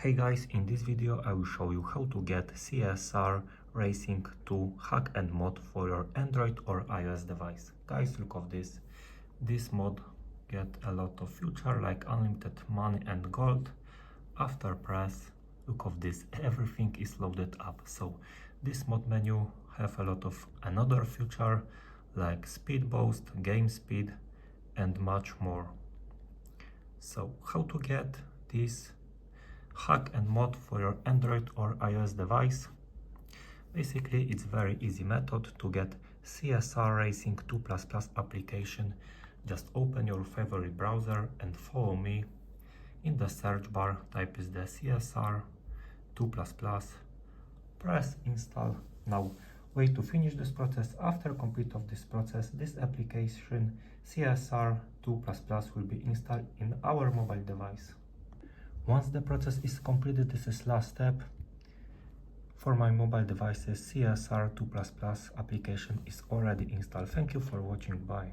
Hey guys, in this video I will show you how to get CSR Racing to hack and mod for your Android or iOS device. Guys, look of this. This mod get a lot of feature like unlimited money and gold. After press, look of this, everything is loaded up. So this mod menu have a lot of another feature like speed boost, game speed and much more. So how to get this hack and mod for your Android or iOS device? Basically, it's very easy method to get CSR Racing 2++ application. Just open your favorite browser and follow me. In the search bar, type is the CSR 2++. Press install. Now wait to finish this process. After complete of this process, this application CSR 2++ will be installed in our mobile device. Once the process is completed, this is last step. For my mobile devices, CSR 2++ application is already installed. Thank you for watching. Bye.